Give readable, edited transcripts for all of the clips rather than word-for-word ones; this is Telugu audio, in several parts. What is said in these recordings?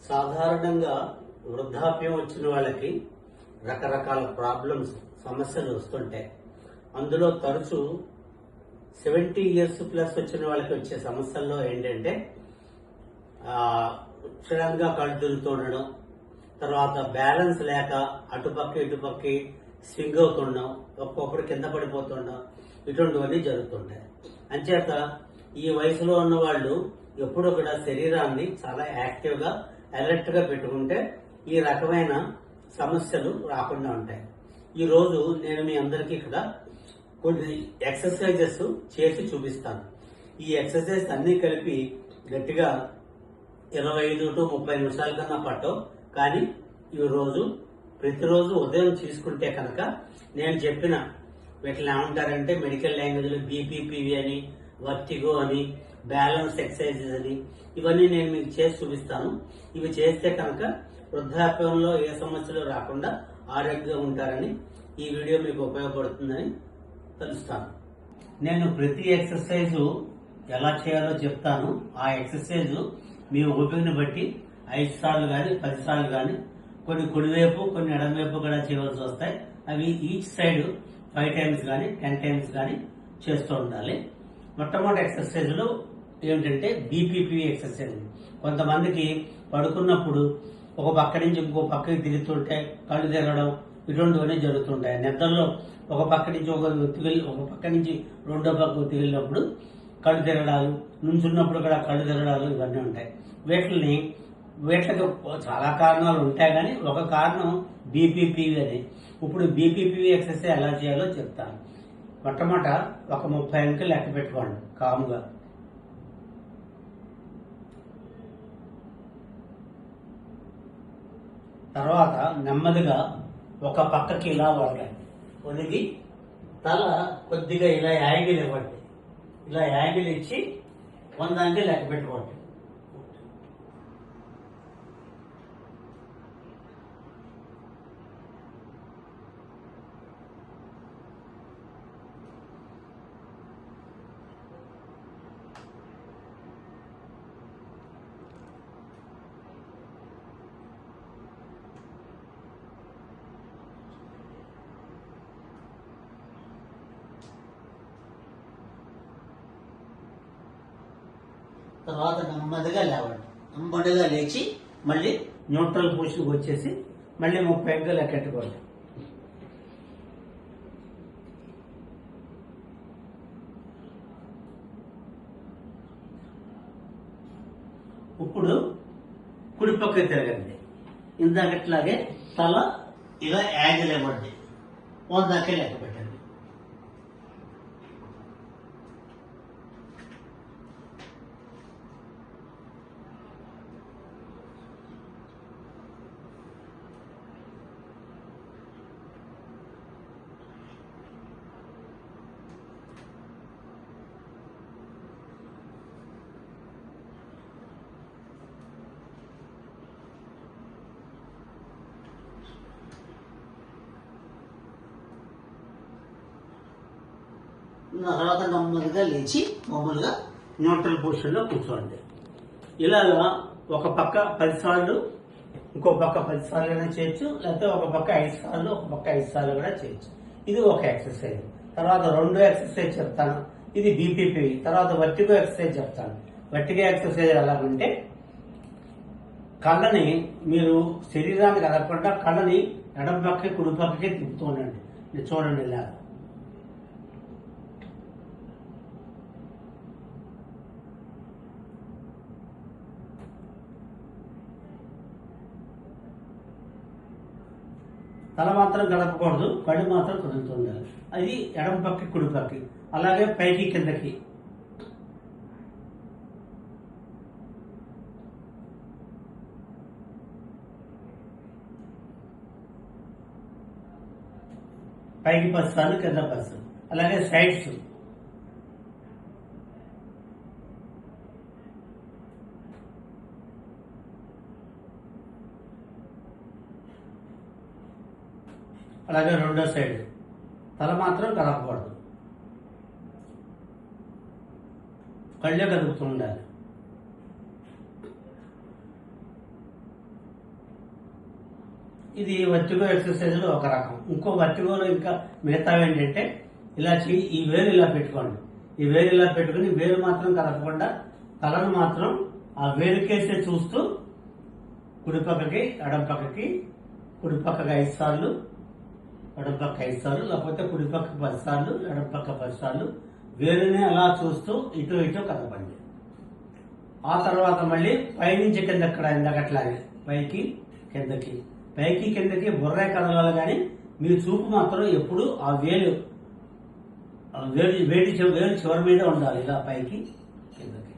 సాధారణంగా వృద్ధాప్యం వచ్చిన వాళ్ళకి రకరకాల సమస్యలు వస్తుంటాయి. అందులో తరచూ 70 ఇయర్స్ ప్లస్ వచ్చిన వాళ్ళకి వచ్చే సమస్యల్లో ఏంటంటే సడన్ గా కళ్ళు తిరుగుతుండడం, తర్వాత బ్యాలెన్స్ లేక అటుపక్క ఇటుపక్కి స్వింగ్ అవుతుండడం, ఒక్కొక్కడు కింద పడిపోతుండడం, ఇటువంటివన్నీ జరుగుతుంటాయి. అంచేత ఈ వయసులో ఉన్న వాళ్ళు ఎప్పుడూ కూడా శరీరాన్ని చాలా యాక్టివ్ గా అలర్ట్ గా పెట్టుకుంటే ఈ రకమైన సమస్యలు రాకుండా ఉంటాయి. ఈ రోజు నేను మీ అందరికీ ఇక్కడ కొన్ని ఎక్సర్సైజెస్ చేసి చూపిస్తాను. ఈ ఎక్సర్సైజ్ అన్ని కలిపి గట్టిగా 25 to 30 నిమిషాల కన్నా పట్టవు. కానీ ఈ రోజు ప్రతిరోజు ఉదయం తీసుకుంటే కనుక నేను చెప్పిన వీటిని ఏమంటారంటే మెడికల్ లాంగ్వేజ్ లో బీపీపీవి అని, వర్టిగో అని, బ్యాలెన్స్ ఎక్సర్సైజెస్ అని, ఇవన్నీ నేను మీకు చేసి చూపిస్తాను. ఇవి చేస్తే కనుక వృద్ధాప్యంలో ఏ సమస్యలు రాకుండా ఆరోగ్యంగా ఉంటారని, ఈ వీడియో మీకు ఉపయోగపడుతుందని తెలుస్తాను. నేను ప్రతి ఎక్సర్సైజ్ ఎలా చేయాలో చెప్తాను. ఆ ఎక్సర్సైజ్ మీ ఓపికని బట్టి 5 సార్లు కానీ 10 సార్లు కానీ, కొన్ని కుడివైపు కొన్ని ఎడమవైపు కూడా చేయవలసి వస్తాయి. అవి ఈచ్ సైడ్ 5 టైమ్స్ కానీ 10 టైమ్స్ కానీ చేస్తూ ఉండాలి. మొట్టమొదటి ఎక్సర్సైజ్ లో ఏమిటంటే బీపీపీ ఎక్సర్సైజ్. కొంతమందికి పడుకున్నప్పుడు ఒక పక్క నుంచి ఇంకో పక్కకి తిరుగుతుంటే కళ్ళు తిరగడం, ఇటువంటివన్నీ జరుగుతుంటాయి. నిద్రలో ఒక పక్క నుంచి ఒక పక్క నుంచి రెండో పక్కకు తిరిగినప్పుడు కళ్ళు తిరగడాలు, నుంచున్నప్పుడు కూడా కళ్ళు తిరగడాలు, ఇవన్నీ ఉంటాయి. వీటికి చాలా కారణాలు ఉంటాయి, కానీ ఒక కారణం బీపీపీవి అని. ఇప్పుడు బీపీపీ ఎక్సర్సైజ్ ఎలా చేయాలో చెప్తాను. మొట్టమొదట ఒక 30 అంకెలు లెక్క పెట్టుకోండి కాముగా. తర్వాత నెమ్మదిగా ఒక పక్కకి ఇలా ఒదిగి తల కొద్దిగా ఇలా యాంగిల్ ఇవ్వండి. ఇలా యాంగిల్ ఇచ్చి 100 అంకెలు లెక్క పెట్టుకోండి. తర్వాత నెమ్మదిగా లేవండి. నెమ్మదిగా లేచి మళ్ళీ న్యూట్రల్ పొజిషన్కి వచ్చేసి మళ్ళీ 30 అంకెలు లెక్కెట్టుకోండి. ఇప్పుడు కుడి పక్కకి తిరగండి. ఇందాకట్లాగే తల ఇలా యాంగిల్ ఇవ్వండి. 100 అంకెలు లెక్క పెట్టండి. తర్వాత నెమ్మదిగా లేచి మామూలుగా న్యూట్రల్ పొజిషన్ లో కూర్చోండి. ఇలాగా ఒక పక్క 10 సార్లు, ఇంకో పక్క 10 సార్లు అయినా చేయొచ్చు, లేకపోతే ఒక పక్క 5 సార్లు, ఒక పక్క 5 సార్లు కూడా చేయొచ్చు. ఇది ఒక ఎక్సర్సైజ్. తర్వాత రెండో ఎక్సర్సైజ్ చెప్తాను. ఇది బీపీపీ. తర్వాత వర్టిగో ఎక్సర్సైజ్ చెప్తాను. వర్టిగో ఎక్సర్సైజ్ ఎలాగంటే కళ్ళని మీరు శరీరానికి కదలకుండా కళ్ళని ఎడమ పక్కకి కుడి పక్కకి తిప్పుతూ ఉండండి. చూడండి ఇలా. తల మాత్రం గడపకూడదు, కళ్ళు మాత్రం కదులుతుండాలి. అది ఎడమ పక్కకి కుడి పక్కకి, అలాగే పైకి కిందకి. పైకి 10 సార్లు, కింద 10 సార్లు. అలాగే సైడ్స్. అలాగే రెండో సైడ్. తల మాత్రం కదపకూడదు, కళ్ళే కదుపుతూ ఉండాలి. ఇది వర్టిగో ఎక్సర్సైజ్ లో ఒక రకం. ఇంకో వర్టిగోలో ఇంకా మిగతా ఏంటంటే ఇలా ఈ వేలు ఇలా పెట్టుకోండి. ఈ వేలు ఇలా పెట్టుకుని వేలు మాత్రం కదపకుండా తలను మాత్రం ఆ వేలుకేసే చూస్తూ కుడి పక్కకి ఎడం పక్కకి, కుడి పక్కకి 5 సార్లు, ఎడం పక్క 5 సార్లు, లేకపోతే కుడి పక్కకి 10 సార్లు, ఎడం పక్క 10 సార్లు వేలునే అలా చూస్తూ ఇటు ఇటు కదపండి. ఆ తర్వాత మళ్ళీ పైనుంచి కింద ఇందకట్లాగే పైకి కిందకి, పైకి కిందకి బుర్రే కదలాలి. కానీ మీ చూపు మాత్రం ఎప్పుడు ఆ వేలు వేలు చివరి మీద ఉండాలి. ఇలా పైకి కిందకి.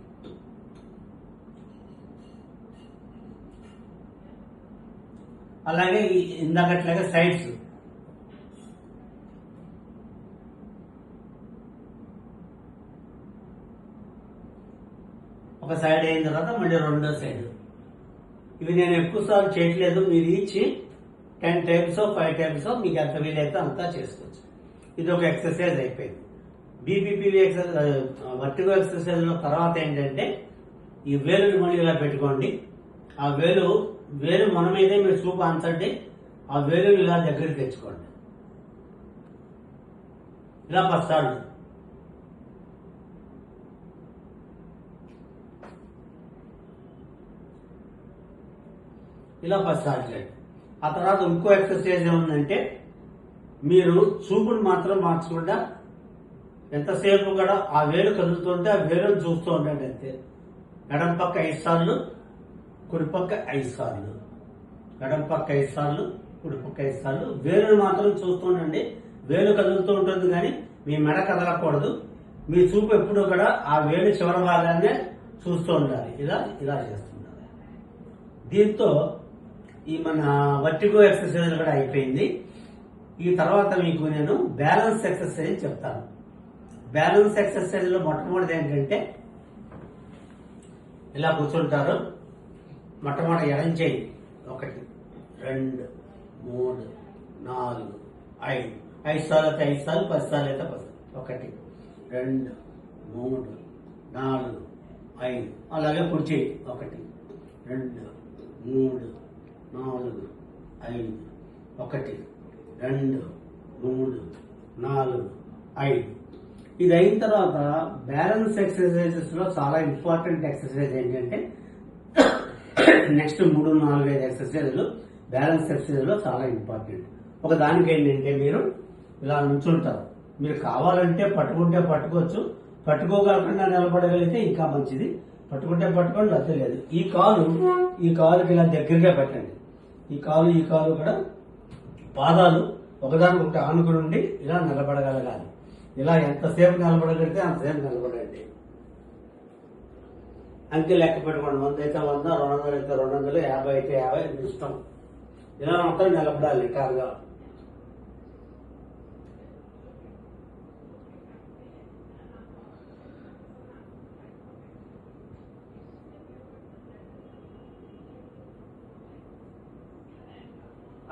అలాగే ఇందాకట్లాగే సైడ్స్ ఒక సైడ్ అయిన తర్వాత మళ్ళీ రెండో సైడ్. ఇవి నేను ఎక్కువ సార్లు చేయట్లేదు. మీరు ఇచ్చి 10 టైమ్స్ 5 టైమ్స్ మీకు ఎంత వీలైతే అంతా చేసుకోవచ్చు. ఇది ఒక ఎక్సర్సైజ్ అయిపోయింది. బీపీపీ ఎక్సర్సైజ్, వర్టిగో ఎక్సర్సైజ్ లో తర్వాత ఏంటంటే ఈ వేలుని మళ్ళీ ఇలా పెట్టుకోండి. ఆ వేలు మన మీదే మీరు చూపు అంచండి. ఆ వేలు ఇలా దగ్గరికి తెచ్చుకోండి. ఇలా 10 సార్లు. ఇలా 10 సార్లు చేయండి. ఆ తర్వాత ఇంకో ఎక్సర్సైజ్ ఏముందంటే మీరు చూపుని మాత్రం మార్చకుండా ఎంతసేపు కూడా ఆ వేలు కదులుతుంటే ఆ వేలును చూస్తూ ఉండండి అంతే. ఎడం పక్క 5 సార్లు, కుడి పక్క 5 సార్లు, ఎడం పక్క 5 సార్లు, కుడి పక్క 5 సార్లు. వేలును మాత్రం చూస్తూ ఉండండి. వేలు కదులుతూ ఉంటుంది కానీ మీ మెడ కదలకూడదు. మీ చూపు ఎప్పుడు కూడా ఆ వేలు చివరి భాగాన్నే చూస్తూ ఉండాలి. ఇలా చేస్తుండాలి. దీంతో ఈ మన వర్టిగో ఎక్సర్సైజ్ కూడా అయిపోయింది. ఈ తర్వాత మీకు నేను బ్యాలెన్స్ ఎక్సర్సైజ్ చెప్తాను. బ్యాలెన్స్ ఎక్సర్సైజ్ లో మొట్టమొదటి ఏంటంటే ఇలా కూర్చుంటారు. మొట్టమొదటి ఎడం చేయి 1 2 3 4 5 5 సార్లు అయితే 5 సార్లు, 10 సార్లు అయితే 10. 1 2 3 4 5. అలాగే కుడి చేయి 1 2 3 4 5. 1 2 3 4 5. ఇది అయిన తర్వాత బ్యాలెన్స్ ఎక్సర్సైజెస్ లో చాలా ఇంపార్టెంట్ ఎక్సర్సైజ్ ఏంటంటే నెక్స్ట్ 3 4 5 ఎక్సర్సైజ్లు బ్యాలెన్స్ ఎక్సర్సైజ్ లో చాలా ఇంపార్టెంట్. ఒక దానికి ఏంటంటే మీరు ఇలా నుంచుంటారు. మీరు కావాలంటే పట్టుకుంటే పట్టుకోవచ్చు, పట్టుకోగలకుండా నిలబడగలిగితే ఇంకా మంచిది. పట్టుకుంటే పట్టుకోండి, లేకపోతే లేదు. ఈ కాలుకి ఇలా దగ్గరగా పెట్టండి. ఈ కాలు కూడా పాదాలు ఒకదానికి ఆనుకుని ఉండి ఇలా నిలబడగలగాలి. ఇలా ఎంతసేపు నిలబడగలిగితే అంతసేపు నిలబడండి. అంకె లెక్క పెట్టుకోండి. 100 అయితే 100, 200 అయితే 200, 50 అయితే 50 ఇష్టం. ఇలా మొత్తం నిలబడాలి టార్గా.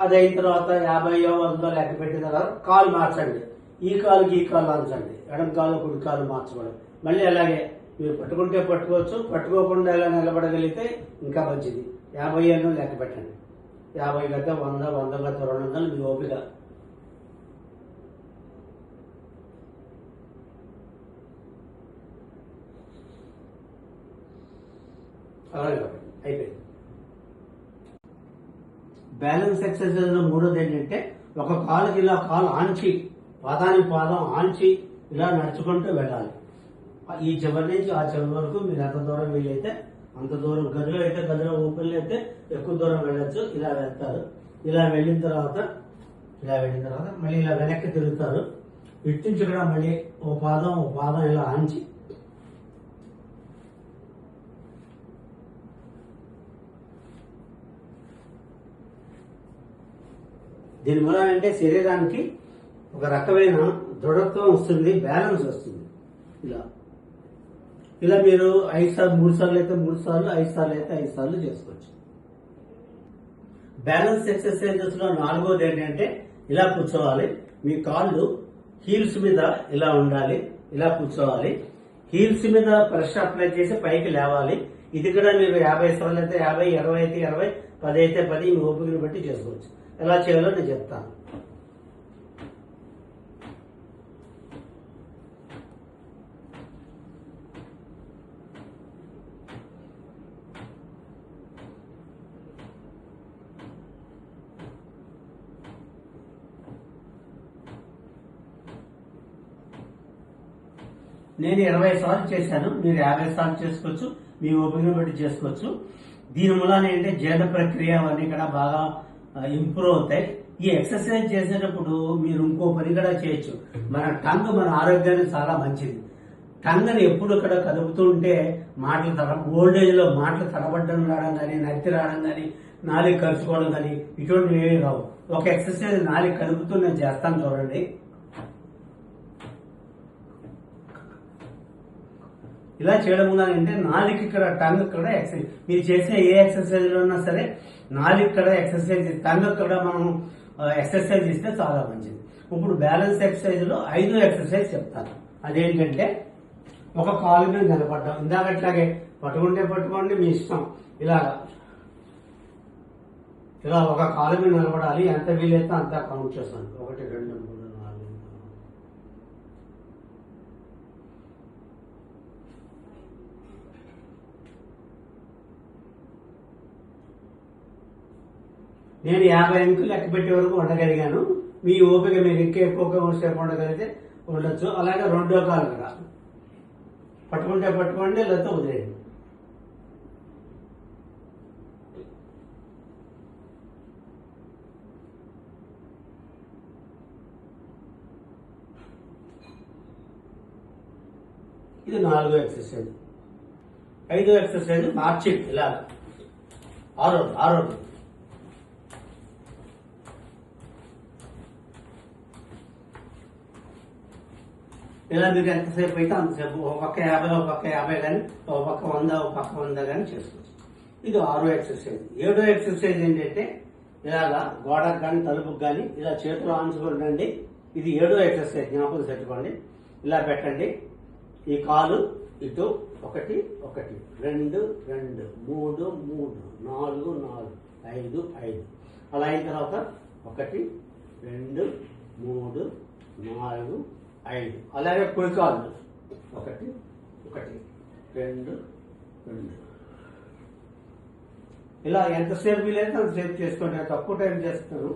అది అయిన తర్వాత 50 100 లెక్క పెట్టిన తర్వాత కాలు మార్చండి. ఈ కాలుకి ఈ కాలు మార్చండి. ఎడం కాలు కుడి కాలు మార్చబడి మళ్ళీ అలాగే మీరు పట్టుకుంటే పట్టుకోవచ్చు, పట్టుకోకుండా ఎలా నిలబడగలిగితే ఇంకా మంచిది. 50 అన్నో లెక్క పెట్టండి. 50 గత 100, 100 గత 200 మీ ఓపిక. అలాగే అయిపోయింది. బ్యాలెన్స్ ఎక్సర్సైజ్ లో మూడోది ఏంటంటే ఒక కాలుకి ఇలా కాలు ఆంచి, పాదానికి పాదం ఆంచి ఇలా నడుచుకుంటూ వెళ్ళాలి. ఈ చివరి నుంచి ఆ చివరి వరకు మీరు ఎంత దూరం వీలైతే అంత దూరం. గదిలో అయితే గదిలో ఓపెన్లో అయితే ఎక్కువ దూరం వెళ్ళొచ్చు. ఇలా వెళ్తారు. ఇలా వెళ్ళిన తర్వాత మళ్ళీ ఇలా వెనక్కి తిరుగుతారు. ఇటు నుంచి కూడా మళ్ళీ ఓ పాదం ఇలా ఆంచి దీనివల్ల అంటే శరీరానికి ఒక రకమైన దృఢత్వం వస్తుంది, బ్యాలెన్స్ వస్తుంది. ఇలా మీరు 5 సార్లు 3 సార్లు అయితే 3 సార్లు, 5 సార్లు అయితే 5 సార్లు చేసుకోవచ్చు. బ్యాలెన్స్ ఎక్సర్సైజెస్ లో 4వది ఏంటంటే ఇలా కూర్చోవాలి. మీ కాళ్ళు హీల్స్ మీద ఇలా ఉండాలి. ఇలా కూర్చోవాలి. హీల్స్ మీద ప్రెషర్ అప్లై చేసి పైకి లేవాలి. ఇది కూడా మీరు 50 సార్లు అయితే 50, 20 అయితే 20, 10 అయితే 10 మీ ఓపికని బట్టి చేసుకోవచ్చు. ఎలా చేయాలో నేను చెప్తాను. నేను 20 సార్లు చేశాను, మీరు 50 సార్లు చేసుకోవచ్చు, మీ ఓపికను బట్టి చేసుకోవచ్చు. దీని మూలాన ఏంటంటే జీర్ణ ప్రక్రియ అవన్నీ కూడా బాగా ఇంప్రూవ్ అవుతాయి. ఈ ఎక్సర్సైజ్ చేసేటప్పుడు మీరు ఇంకో పని కూడా చేయొచ్చు. మన టంగ్ మన ఆరోగ్యానికి చాలా మంచిది. టంగ్ని ఎప్పుడు ఇక్కడ కదుపుతూ ఉంటే మాటలు ఓల్డ్ ఏజ్ లో మాటలు తడబడ్డం రావడం కానీ, నత్తి రావడం కానీ, నాలుగు ఖర్చుకోవడం కానీ ఇటువంటివి ఏమీ రావు. ఒక ఎక్సర్సైజ్ నాలుగు కదుపుతూ నేను చేస్తాను చూడండి. ఇలా చేయడం వల్ల ఏంటంటే నాలుగు ఇక్కడ టంగ్ ఇక్కడ ఎక్సర్సైజ్, మీరు చేసే ఏ ఎక్సర్సైజ్ లో ఉన్నా సరే నాలుగు ఇక్కడ ఎక్సర్సైజ్, టంగ్ ఇక్కడ మనం ఎక్సర్సైజ్ ఇస్తే చాలా మంచిది. ఇప్పుడు బ్యాలెన్స్ ఎక్సర్సైజ్ లో 5 ఎక్సర్సైజ్ చెప్తాను. అదేంటంటే ఒక కాలు మీద నిలబడ్డాం, ఇందాకట్లాగే పట్టుకుంటే పట్టుకోండి మీ ఇష్టం. ఇలా ఒక కాలు మీద నిలబడాలి, ఎంత వీలైతే అంత కౌంట్ చేస్తాను. 1 2 3 4. నేను 50 అంకులు లెక్క పెట్టే వరకు ఉండగలిగాను. మీ ఓపిక మీరు ఇంకా ఎక్కువ సేపు ఉండగలిగితే ఉండొచ్చు. అలాగే రెండో కాలు కూడా పట్టుకుంటే పట్టుకోండి, లేకపోతే వదిలేయండి. ఇది 4వ ఎక్సర్సైజ్. 5వ ఎక్సర్సైజ్ మార్చి ఇలా ఆరోగ్యం. ఇలా మీకు ఎంతసేపు అయితే అంతసేపు, ఒక పక్క 50 ఒక పక్క 50 కానీ, ఒక పక్క 100 ఒక పక్క 100 కానీ చేసుకోవచ్చు. ఇది 6వ ఎక్సర్సైజ్. 7వ ఎక్సర్సైజ్ ఏంటంటే ఇలాగా గోడకు కానీ తలుపుకు కానీ ఇలా చేతులు ఆంచుకోండి. ఇది 7వ ఎక్సర్సైజ్, జ్ఞాపకం పెట్టుకోండి. ఇలా పెట్టండి. ఈ కాలు ఇటు 1 1 2 2 3 3 4 4 5 5. అలా అయిన తర్వాత 1 2 3 4 5. అలాగే కుడి కాళ్ళు 1 1 2 2. ఇలా ఎంతసేపు వీలైతే అంతసేపు చేసుకోండి. తక్కువ టైం చేస్తాను.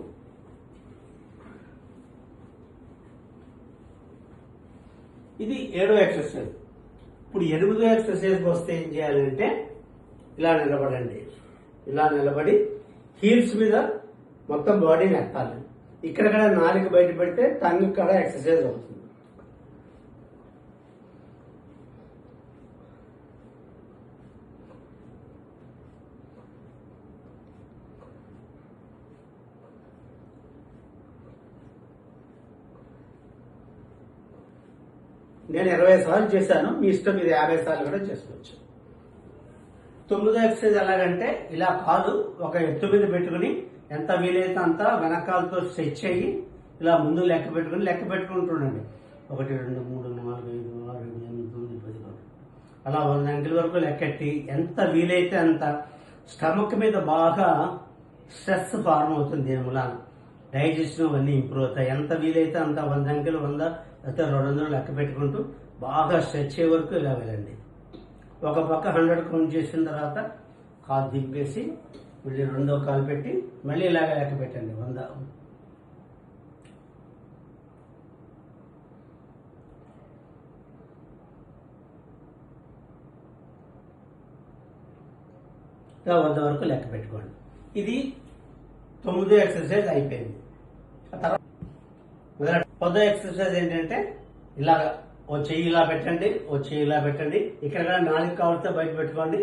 ఇది 7వ ఎక్సర్సైజ్. ఇప్పుడు 8వ ఎక్సర్సైజ్కి వస్తే ఏం చేయాలంటే ఇలా నిలబడండి. ఇలా నిలబడి హీల్స్ మీద మొత్తం బాడీని ఎత్తాలి. ఇక్కడ నాలుగు బయట పెడితే టంగ్ కూడా ఎక్సర్సైజ్ అవుతుంది. నేను 20 సార్లు చేశాను, మీ ఇష్టం మీరు 50 సార్లు కూడా చేసుకోవచ్చు. 9వ ఎక్సర్సైజ్ ఎలాగంటే ఇలా కాలు ఒక ఎత్తు మీద పెట్టుకుని ఎంత వీలైతే అంత వెనకాలతో స్ట్రెచ్ అయ్యి ఇలా ముందు లెక్క పెట్టుకుంటుండండి. 1 2 3 4 5 6 7 8 9 10 అలా 100 అంకెల వరకు లెక్కెట్టి ఎంత వీలైతే అంత స్టమక్ మీద బాగా స్ట్రెస్ ఫార్మ్ అవుతుంది. దీని మూలాన డైజెషన్ అవన్నీ ఇంప్రూవ్ అవుతాయి. ఎంత వీలైతే అంత 100 అంకెలు 100 అయితే 200 లెక్క పెట్టుకుంటూ బాగా స్ట్రెచ్ అయ్యే వరకు ఇలా వెళ్ళండి. ఒక పక్క 100 కౌంట్ చేసిన తర్వాత కాలు దింపేసి మళ్ళీ రెండో కాలు పెట్టి మళ్ళీ ఇలాగ లెక్క పెట్టండి 100. ఇలా 100 వరకు లెక్క పెట్టుకోండి. ఇది 9వ ఎక్సర్సైజ్ అయిపోయింది. తర్వాత 10వ ఎక్సర్సైజ్ ఏంటంటే ఇలాగ ఓ చెయ్యి ఇలా పెట్టండి, ఓ చెయ్యి ఇలా పెట్టండి. ఇక్కడ 4 కావులతో బయట పెట్టుకోండి.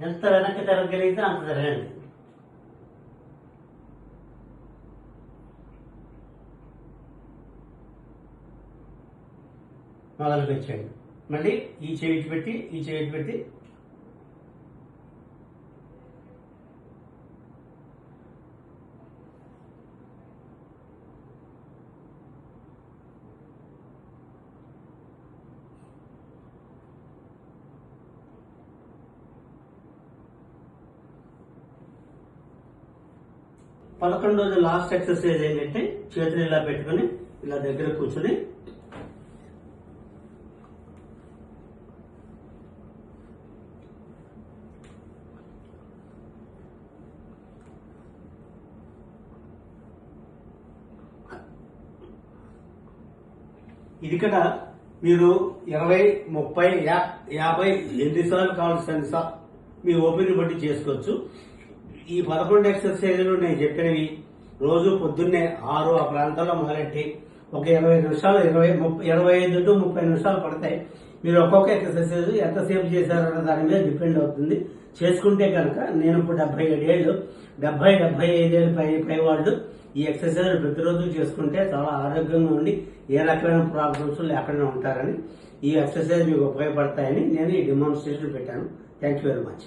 ఎంత వెనక్కి తిరగలిగితే అంత తిరగండి. మొదలు పెట్టండి. మళ్ళీ ఈ చేయి పెట్టి ఈ చేయి పెట్టి 11వ లాస్ట్ ఎక్సర్సైజ్ ఏంటంటే చేతులు ఇలా పెట్టుకుని ఇలా దగ్గర కూర్చుని ఇది కూడా మీరు 20, 30, 50 ఎన్నిసార్లు కావాల్సిన మీ ఓపిక బట్టి చేసుకోవచ్చు. ఈ 11 ఎక్సర్సైజ్లు నేను చెప్పినవి రోజు పొద్దున్నే 6 ఆ ప్రాంతాల్లో మొదలెట్టి ఒక 20 నిమిషాలు 25 to 30 నిమిషాలు పడతాయి. మీరు ఒక్కొక్క ఎక్సర్సైజ్ ఎంతసేపు చేశారన్న దాని మీద డిపెండ్ అవుతుంది. చేసుకుంటే కనుక నేను ఇప్పుడు 77 ఏళ్ళు 75 ఏళ్ళు పై వాళ్ళు ఈ ఎక్సర్సైజ్ ప్రతిరోజు చేసుకుంటే చాలా ఆరోగ్యంగా ఉండి ఏ రకమైన ప్రాబ్లమ్స్ లేకుండా ఉంటారని, ఈ ఎక్సర్సైజ్ మీకు ఉపయోగపడతాయని నేను ఈ డెమాన్స్ట్రేషన్ పెట్టాను. Thank you very much.